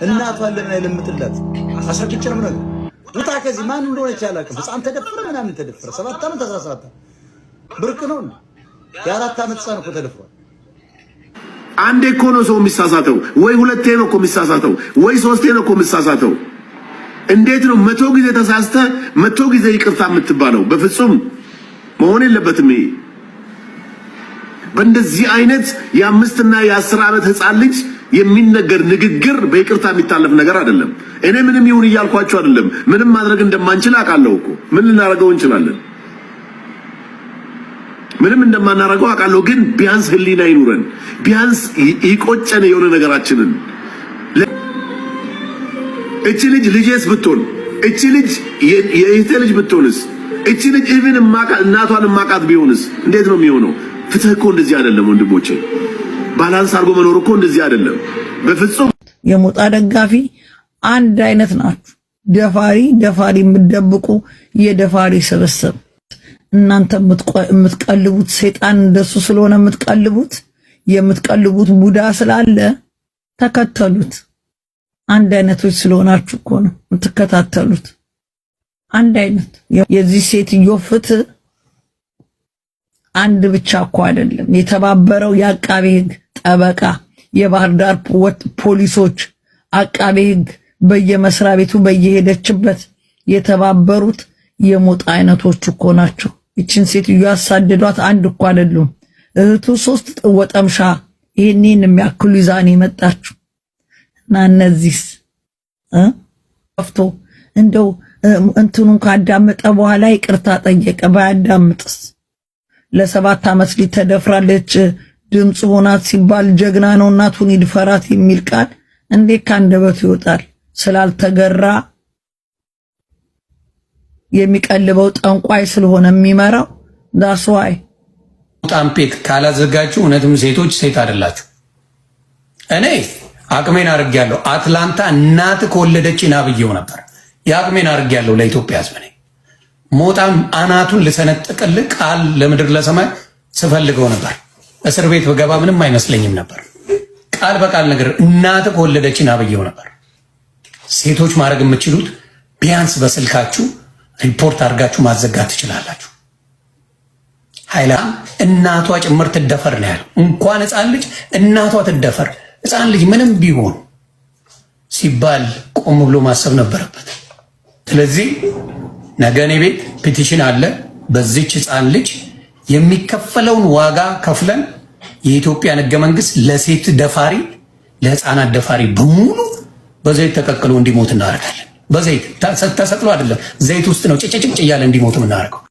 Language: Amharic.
እናቷን ለምን አይለምትላት? አስረግጬ ነው ነገር ውጣ ከዚህ ማን እንደሆነች አላውቅም። ህፃን ተደፈረ ምናምን ተደፈረ 7 ዓመት 17 ብርቅ ነው። የ4 ዓመት ህፃን እኮ ተደፍሯል። አንዴ እኮ ነው ሰው የሚሳሳተው፣ ወይ ሁለቴ ነው እኮ የሚሳሳተው፣ ወይ ሶስቴ ነው እኮ የሚሳሳተው። እንዴት ነው 100 ጊዜ ተሳስተ 100 ጊዜ ይቅርታ የምትባለው? በፍጹም መሆን የለበትም። ይሄ በእንደዚህ አይነት የ5 እና የ10 ዓመት ህፃን ልጅ የሚነገር ንግግር በይቅርታ የሚታለፍ ነገር አይደለም። እኔ ምንም ይሁን እያልኳችሁ አይደለም። ምንም ማድረግ እንደማንችል አውቃለሁ እኮ። ምን ልናደርገው እንችላለን? ምንም እንደማናደርገው አውቃለሁ። ግን ቢያንስ ህሊና ይኑረን፣ ቢያንስ ይቆጨን የሆነ ነገራችንን። እቺ ልጅ ልጄስ ብትሆን፣ እቺ ልጅ የእህቴ ልጅ ብትሆንስ፣ እቺ ልጅ ኢቭን እናቷን ማቃት ቢሆንስ እንዴት ነው የሚሆነው? ፍትህ እኮ እንደዚህ አይደለም ወንድሞቼ። ባላንስ አድርጎ መኖር እኮ እንደዚህ አይደለም በፍጹም። የሞጣ ደጋፊ አንድ አይነት ናችሁ። ደፋሪ የምትደብቁ የደፋሪ ስብስብ። እናንተ የምትቀልቡት ሰይጣን እንደሱ ስለሆነ የምትቀልቡት ቡዳ ስላለ ተከተሉት። አንድ አይነቶች ስለሆናችሁ እኮ ነው የምትከታተሉት። አንድ አይነት የዚህ ሴትዮ ፍትህ አንድ ብቻ እኮ አይደለም። የተባበረው የአቃቤ ሕግ ጠበቃ፣ የባህር ዳር ፖሊሶች፣ አቃቤ ሕግ በየመስሪያ ቤቱ በየሄደችበት የተባበሩት የሞጣ አይነቶች እኮ ናቸው። እቺን ሴትዮ ያሳደዷት አንድ እኮ አይደሉም። እህቱ 3 ወጠምሻ ይሄንን የሚያክሉ ይዛኔ መጣችሁ እና እነዚህስ አፍቶ እንደው እንትኑን ካዳመጠ በኋላ ይቅርታ ጠየቀ። ባያዳምጥስ? ለ7 ዓመት ልጅ ተደፍራለች ድምጽ ሆናት ሲባል ጀግና ነው እናቱን ይድፈራት የሚል ቃል እንዴት ካንደበቱ ይወጣል? ስላልተገራ የሚቀልበው ጠንቋይ ስለሆነ የሚመራው ዳስዋይ ጣምፔት ካላዘጋችሁ እውነትም ሴቶች ሴት አይደላችሁ። እኔ አቅሜን አድርጌያለሁ። አትላንታ እናት ከወለደች ናብየው ነበር። የአቅሜን አድርጌያለሁ ለኢትዮጵያ ሕዝብ። እኔ ሞጣም አናቱን ልሰነጥቅልህ ቃል ለምድር ለሰማይ ስፈልገው ነበር። እስር ቤት በገባ ምንም አይመስለኝም ነበር። ቃል በቃል ነገር እናት ከወለደች ናብየው ነበር። ሴቶች ማድረግ የምትችሉት ቢያንስ በስልካችሁ ሪፖርት አድርጋችሁ ማዘጋት ትችላላችሁ። ኃይላ እናቷ ጭምር ትደፈር ነው ያለው። እንኳን ሕፃን ልጅ እናቷ ትደፈር። ሕፃን ልጅ ምንም ቢሆን ሲባል ቆም ብሎ ማሰብ ነበረበት። ስለዚህ ነገ እኔ ቤት ፔቲሽን አለ። በዚች ሕፃን ልጅ የሚከፈለውን ዋጋ ከፍለን የኢትዮጵያን ሕገ መንግስት ለሴት ደፋሪ ለሕፃናት ደፋሪ በሙሉ በዘይት ተቀቅሎ እንዲሞት እናደርጋለን። በዘይት ተሰቅሎ አይደለም፣ ዘይት ውስጥ ነው ጭጭጭጭ እያለ እንዲሞት እናደርገው።